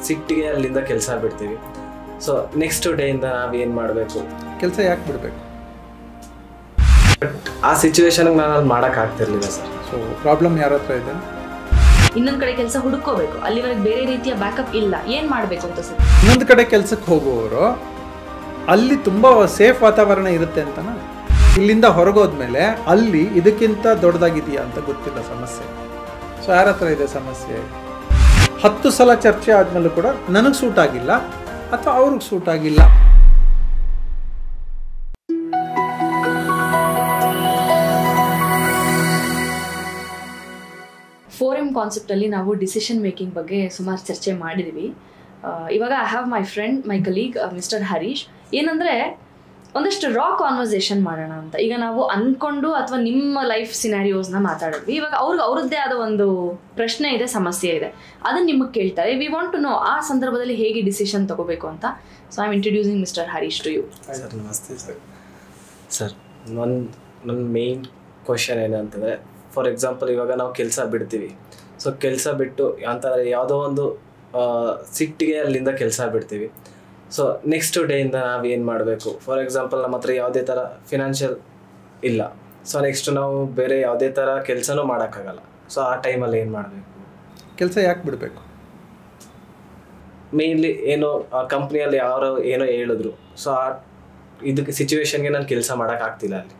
ಸಿಟ್ಟಿಗೆ ಅಲ್ಲಿಂದ ಕೆಲಸ ಬಿಡ್ತೀವಿ. ಸೊ ನೆಕ್ಸ್ಟ್ ಡೇಯಿಂದ ನಾವು ಏನು ಮಾಡಬೇಕು, ಕೆಲಸ ಯಾಕೆ ಬಿಡಬೇಕು? ಬಟ್ ಆ ಸಿಚುವೇಶನ್ಗೆ ನಾನು ಅಲ್ಲಿ ಮಾಡೋಕ್ಕಾಗ್ತಿರ್ಲಿಲ್ಲ ಸರ್. ಸೊ ಪ್ರಾಬ್ಲಮ್ ಯಾರ ಹತ್ರ ಇದೆ? ಇನ್ನೊಂದು ಕಡೆ ಕೆಲಸ ಹುಡುಕೋಬೇಕು, ಅಲ್ಲಿವರೆಗೆ ಬೇರೆ ರೀತಿಯ ಬ್ಯಾಕಪ್ ಇಲ್ಲ, ಏನು ಮಾಡಬೇಕು ಅಂತ ಸರ್? ಇನ್ನೊಂದು ಕಡೆ ಕೆಲಸಕ್ಕೆ ಹೋಗುವವರು ಅಲ್ಲಿ ತುಂಬ ಸೇಫ್ ವಾತಾವರಣ ಇರುತ್ತೆ ಅಂತನ, ಇಲ್ಲಿಂದ ಹೊರಗೋದ್ಮೇಲೆ ಅಲ್ಲಿ ಇದಕ್ಕಿಂತ ದೊಡ್ಡದಾಗಿದೆಯಾ ಅಂತ ಗೊತ್ತಿಲ್ಲ ಸಮಸ್ಯೆ. ಸೊ ಯಾರ ಹತ್ರ ಇದೆ ಸಮಸ್ಯೆ? 10 ಸಲ ಚರ್ಚೆ ಆದಮೇಲೂ ಕೂಡ ನನಗೆ ಸೂಟ್ ಆಗಿಲ್ಲ ಅಥವಾ ಅವ್ರಿಗೆ ಸೂಟ್ ಆಗಿಲ್ಲ. ಫೋರಮ್ ಕಾನ್ಸೆಪ್ಟಲ್ಲಿ ನಾವು ಡಿಸಿಷನ್ ಮೇಕಿಂಗ್ ಬಗ್ಗೆ ಸುಮಾರು ಚರ್ಚೆ ಮಾಡಿದ್ವಿ. ಇವಾಗ I have my friend, my colleague mister Harish. ಏನಂದರೆ ಒಂದಷ್ಟು ರಾ ಕಾನ್ವರ್ಸೇಷನ್ ಮಾಡೋಣ ಅಂತ. ಈಗ ನಾವು ಅಂದ್ಕೊಂಡು ಅಥವಾ ನಿಮ್ಮ ಲೈಫ್ ಸಿನಾರಿಯೋಸ್ನ ಮಾತಾಡಿದ್ವಿ. ಇವಾಗ ಅವ್ರದ್ದೇ ಆದ ಒಂದು ಪ್ರಶ್ನೆ ಇದೆ, ಸಮಸ್ಯೆ ಇದೆ, ಅದನ್ನು ನಿಮಗೆ ಕೇಳ್ತಾರೆ. ವಿ ವಾಂಟ್ ಟು ನೋ ಆ ಸಂದರ್ಭದಲ್ಲಿ ಹೇಗೆ ಡಿಸಿಷನ್ ತಗೋಬೇಕು ಅಂತ. So I am introducing mister Harish to you. Sir ನಮಸ್ತೆ ಸರ್. ಸರ್ ನನ್ನ ಮೇಯ್ನ್ ಕ್ವಶನ್ ಏನಂತಂದರೆ, ಫಾರ್ ಎಕ್ಸಾಂಪಲ್ ಇವಾಗ ನಾವು ಕೆಲಸ ಬಿಡ್ತೀವಿ. ಸೊ ಕೆಲಸ ಬಿಟ್ಟು ಅಂತಂದರೆ ಯಾವುದೋ ಒಂದು ಸಿಟ್ಟಿಗೆ ಅಲ್ಲಿಂದ ಕೆಲಸ ಬಿಡ್ತೀವಿ. ಸೊ ನೆಕ್ಸ್ಟ್ ಡೇಯಿಂದ ನಾವು ಏನು ಮಾಡಬೇಕು, ಫಾರ್ ಎಕ್ಸಾಂಪಲ್ ನಮ್ಮ ಹತ್ರ ಯಾವುದೇ ಥರ ಫಿನಾನ್ಷಿಯಲ್ ಇಲ್ಲ. ಸೊ ನೆಕ್ಸ್ಟ್ ನಾವು ಬೇರೆ ಯಾವುದೇ ಥರ ಕೆಲಸನೂ ಮಾಡೋಕ್ಕಾಗಲ್ಲ. ಸೊ ಆ ಟೈಮಲ್ಲಿ ಏನು ಮಾಡಬೇಕು? ಕೆಲಸ ಯಾಕೆ ಬಿಡಬೇಕು? ಮೇಯ್ನ್ಲಿ ಏನೋ ಆ ಕಂಪ್ನಿಯಲ್ಲಿ ಯಾರೋ ಏನೋ ಹೇಳಿದ್ರು. ಸೊ ಆ ಇದಕ್ಕೆ ಸಿಚುವೇಶನ್ಗೆ ನಾನು ಕೆಲಸ ಮಾಡೋಕ್ಕಾಗ್ತಿಲ್ಲ ಅಲ್ಲಿ.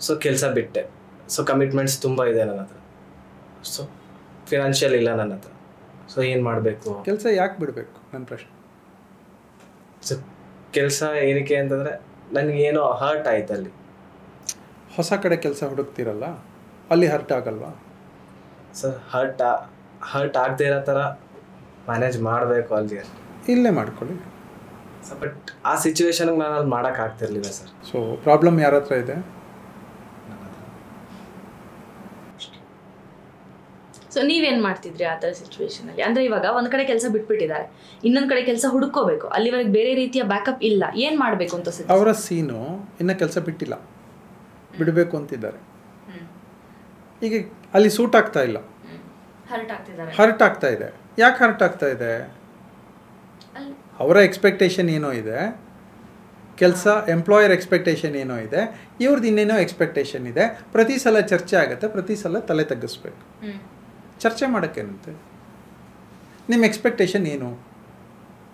ಸೊ ಕೆಲಸ ಬಿಟ್ಟೆ. ಸೊ ಕಮಿಟ್ಮೆಂಟ್ಸ್ ತುಂಬ ಇದೆ ನನ್ನ ಹತ್ರ. ಸೊ ಫಿನಾನ್ಷಿಯಲ್ ಇಲ್ಲ ನನ್ನ ಹತ್ರ. ಸೊ ಏನು ಮಾಡಬೇಕು? ಕೆಲಸ ಯಾಕೆ ಬಿಡಬೇಕು ನನ್ನ ಪ್ರಶ್ನೆ. ಸೊ ಕೆಲಸ ಏನಕ್ಕೆ ಅಂತಂದರೆ ನನಗೇನೋ ಹರ್ಟ್ ಆಯ್ತು ಅಲ್ಲಿ. ಹೊಸ ಕಡೆ ಕೆಲಸ ಹುಡುಕ್ತಿರಲ್ಲ, ಅಲ್ಲಿ ಹರ್ಟ್ ಆಗಲ್ವಾ? ಸರ್ ಹರ್ಟ್ ಆಗದೆ ಇರೋ ಥರ ಮ್ಯಾನೇಜ್ ಮಾಡಬೇಕು ಅಲ್ಲಿ. ಇಲ್ಲೇ ಮಾಡ್ಕೊಳ್ಳಿ. ಸೊ ಬಟ್ ಆ ಸಿಚುವೇಶನ್ಗೆ ನಾನು ಅಲ್ಲಿ ಮಾಡೋಕ್ಕಾಗ್ತಿರ್ಲಿಲ್ಲ ಸರ್. ಸೊ ಪ್ರಾಬ್ಲಮ್ ಯಾರ ಹತ್ರ ಇದೆ? ಸೊ ನೀವೇನು ಮಾಡ್ತಿದ್ರಿ ಆ ಥರ ಸಿಚುವೇಶನಲ್ಲಿ? ಅಂದರೆ ಇವಾಗ ಒಂದು ಕಡೆ ಕೆಲಸ ಬಿಟ್ಬಿಟ್ಟಿದ್ದಾರೆ, ಇನ್ನೊಂದು ಕಡೆ ಕೆಲಸ ಹುಡುಕೋಬೇಕು, ಅಲ್ಲಿವರೆಗೆ ಬೇರೆ ರೀತಿಯ ಬ್ಯಾಕಪ್ ಇಲ್ಲ, ಏನು ಮಾಡಬೇಕು ಅಂತ ಸರ್? ಅವರ ಸೀನು ಇನ್ನೂ ಕೆಲಸ ಬಿಟ್ಟಿಲ್ಲ, ಬಿಡಬೇಕು ಅಂತಿದ್ದಾರೆ. ಈಗ ಅಲ್ಲಿ ಸೂಟ್ ಆಗ್ತಾ ಇಲ್ಲ, ಹರ್ಟ್ ಆಗ್ತಾ ಇದೆ. ಯಾಕೆ ಹರ್ಟ್ ಆಗ್ತಾ ಇದೆ? ಅವರ ಎಕ್ಸ್ಪೆಕ್ಟೇಷನ್ ಏನೋ ಇದೆ, ಕೆಲಸ ಎಂಪ್ಲಾಯರ್ ಎಕ್ಸ್ಪೆಕ್ಟೇಷನ್ ಏನೋ ಇದೆ, ಇವ್ರದ್ದು ಇನ್ನೇನೋ ಎಕ್ಸ್ಪೆಕ್ಟೇಷನ್ ಇದೆ. ಪ್ರತಿ ಸಲ ಚರ್ಚೆ ಆಗುತ್ತೆ, ಪ್ರತಿ ಸಲ ತಲೆ ತಗ್ಗಿಸ್ಬೇಕು. ಚರ್ಚೆ ಮಾಡೋಕ್ಕೇನಂತೆ? ನಿಮ್ಮ ಎಕ್ಸ್ಪೆಕ್ಟೇಷನ್ ಏನು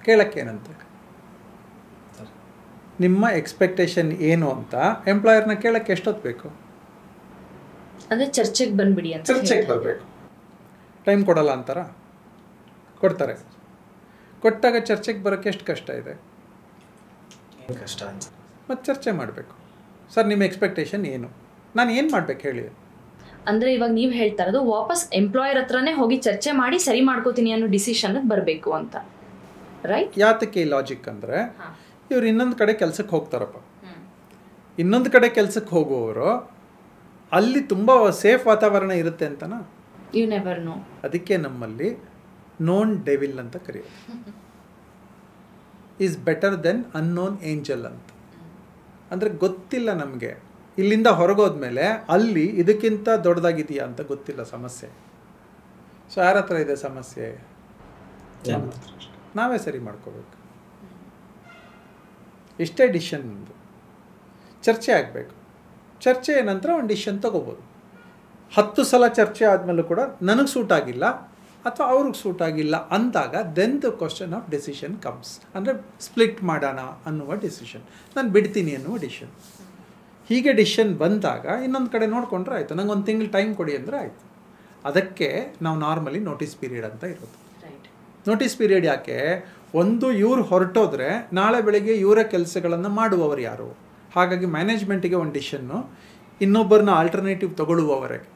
ಕೇಳೋಕ್ಕೇನಂತೆ? ನಿಮ್ಮ ಎಕ್ಸ್ಪೆಕ್ಟೇಷನ್ ಏನು ಅಂತ ಎಂಪ್ಲಾಯರ್ನ ಕೇಳೋಕ್ಕೆ ಎಷ್ಟೊತ್ತು ಬೇಕು? ಅಂದರೆ ಚರ್ಚೆಗೆ ಬಂದ್ಬಿಡಿ ಅಂತ. ಚರ್ಚೆಗೆ ಬರಬೇಕು. ಟೈಮ್ ಕೊಡಲ್ಲ ಅಂತಾರ? ಕೊಡ್ತಾರೆ. ಕೊಟ್ಟಾಗ ಚರ್ಚೆಗೆ ಬರೋಕ್ಕೆ ಎಷ್ಟು ಕಷ್ಟ ಇದೆ? ಕಷ್ಟ ಅನ್ಸುತ್ತೆ. ಮತ್ತು ಚರ್ಚೆ ಮಾಡಬೇಕು. ಸರ್ ನಿಮ್ಮ ಎಕ್ಸ್ಪೆಕ್ಟೇಷನ್ ಏನು, ನಾನು ಏನು ಮಾಡ್ಬೇಕು ಹೇಳಿ? ಅಂದರೆ ಇವಾಗ ನೀವು ಹೇಳ್ತಾ ಇರೋದು ವಾಪಸ್ ಎಂಪ್ಲಾಯರ್ ಹತ್ರನೇ ಹೋಗಿ ಚರ್ಚೆ ಮಾಡಿ ಸರಿ ಮಾಡ್ಕೋತೀನಿ ಅನ್ನೋ ಡಿಸಿಷನ್ಗೆ ಬರಬೇಕು ಅಂತ, ರೈಟ್? ಯಾತಕ್ಕೆ ಈ ಲಾಜಿಕ್ ಅಂದರೆ, ಇವ್ರು ಇನ್ನೊಂದು ಕಡೆ ಕೆಲಸಕ್ಕೆ ಹೋಗ್ತಾರಪ್ಪ. ಇನ್ನೊಂದು ಕಡೆ ಕೆಲಸಕ್ಕೆ ಹೋಗುವವರು ಅಲ್ಲಿ ತುಂಬ ಸೇಫ್ ವಾತಾವರಣ ಇರುತ್ತೆ ಅಂತನಾ? You never know. ಅದಕ್ಕೆ ನಮ್ಮಲ್ಲಿ ನೋನ್ ಡೆವಿಲ್ ಅಂತ ಕರೆಯೋದು. Is better than unknown angel ಅಂತ. ಅಂದರೆ ಗೊತ್ತಿಲ್ಲ ನಮಗೆ, ಇಲ್ಲಿಂದ ಹೊರಗೋದ್ಮೇಲೆ ಅಲ್ಲಿ ಇದಕ್ಕಿಂತ ದೊಡ್ಡದಾಗಿದೆಯಾ ಅಂತ ಗೊತ್ತಿಲ್ಲ ಸಮಸ್ಯೆ. ಸೊ ಯಾರ ಹತ್ರ ಇದೆ ಸಮಸ್ಯೆ? ನಾವೇ ಸರಿ ಮಾಡ್ಕೋಬೇಕು. ಇಷ್ಟೇ ಡಿಸಿಷನ್. ನಮ್ಮದು ಚರ್ಚೆ ಆಗಬೇಕು. ಚರ್ಚೆ ನಂತರ ಒಂದು ಡಿಸಿಷನ್ ತೊಗೋಬೋದು. 10 ಸಲ ಚರ್ಚೆ ಆದಮೇಲೂ ಕೂಡ ನನಗೆ ಸೂಟ್ ಆಗಿಲ್ಲ ಅಥವಾ ಅವ್ರಿಗೆ ಸೂಟ್ ಆಗಿಲ್ಲ ಅಂದಾಗ then the question of decision comes. ಅಂದರೆ ಸ್ಪ್ಲಿಟ್ ಮಾಡೋಣ ಅನ್ನುವ ಡಿಸಿಷನ್, ನಾನು ಬಿಡ್ತೀನಿ ಅನ್ನುವ ಡಿಸಿಷನ್. ಹೀಗೆ ಡಿಸಿಷನ್ ಬಂದಾಗ ಇನ್ನೊಂದು ಕಡೆ ನೋಡಿಕೊಂಡ್ರೆ ಆಯಿತು. ನಂಗೆ 1 ತಿಂಗಳು ಟೈಮ್ ಕೊಡಿ ಅಂದರೆ ಆಯಿತು. ಅದಕ್ಕೆ ನಾವು ನಾರ್ಮಲಿ ನೋಟಿಸ್ ಪೀರಿಯಡ್ ಅಂತ ಇರೋದು. ನೋಟಿಸ್ ಪೀರಿಯಡ್ ಯಾಕೆ? ಒಂದು ಇವ್ರು ಹೊರಟೋದ್ರೆ ನಾಳೆ ಬೆಳಗ್ಗೆ ಇವರ ಕೆಲಸಗಳನ್ನು ಮಾಡುವವರು ಯಾರು? ಹಾಗಾಗಿ ಮ್ಯಾನೇಜ್ಮೆಂಟಿಗೆ ಒಂದು ಡಿಸಿಷನ್ನು, ಇನ್ನೊಬ್ಬರನ್ನ ಆಲ್ಟರ್ನೇಟಿವ್ ತಗೊಳ್ಳುವವರೆಗೆ,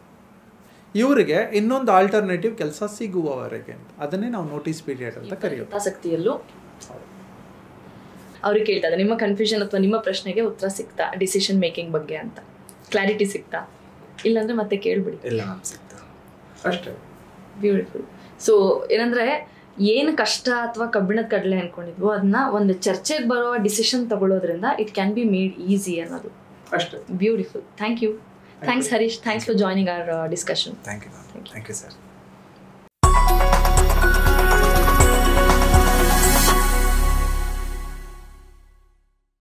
ಇವರಿಗೆ ಇನ್ನೊಂದು ಆಲ್ಟರ್ನೇಟಿವ್ ಕೆಲಸ ಸಿಗುವವರೆಗೆ ಅಂತ. ಅದನ್ನೇ ನಾವು ನೋಟಿಸ್ ಪೀರಿಯಡ್ ಅಂತ ಕರೆಯೋದು. ಆಸಕ್ತಿಯಲ್ಲೂ ಅವ್ರಿಗೆ ಕೇಳ್ತಾ ಇದ್ದಾರೆ, ನಿಮ್ಮ ಕನ್ಫ್ಯೂಷನ್ ಅಥವಾ ನಿಮ್ಮ ಪ್ರಶ್ನೆಗೆ ಉತ್ತರ ಸಿಗ್ತಾ ಡಿಸಿಷನ್ ಮೇಕಿಂಗ್ ಬಗ್ಗೆ ಅಂತ, ಕ್ಲಾರಿಟಿ ಸಿಗ್ತಾ? ಇಲ್ಲಾಂದ್ರೆ ಮತ್ತೆ ಕೇಳ್ಬಿಡಿ. ಇಲ್ಲ ಸಿಗ್ತಾ ಅಷ್ಟೇ. ಬ್ಯೂಟಿಫುಲ್. ಸೊ ಏನಂದ್ರೆ ಏನು ಕಷ್ಟ ಅಥವಾ ಕಬ್ಬಿಣದ ಕಡಲೆ ಅನ್ಕೊಂಡಿದ್ವು ಅದನ್ನ ಒಂದು ಚರ್ಚೆಗೆ ಬರೋ ಡಿಸಿಷನ್ ತಗೊಳ್ಳೋದ್ರಿಂದ it can be made easy ಅನ್ನೋದು ಅಷ್ಟೇ. Beautiful. Thank you. Thanks Harish. Thanks for joining our discussion. Thank you sir.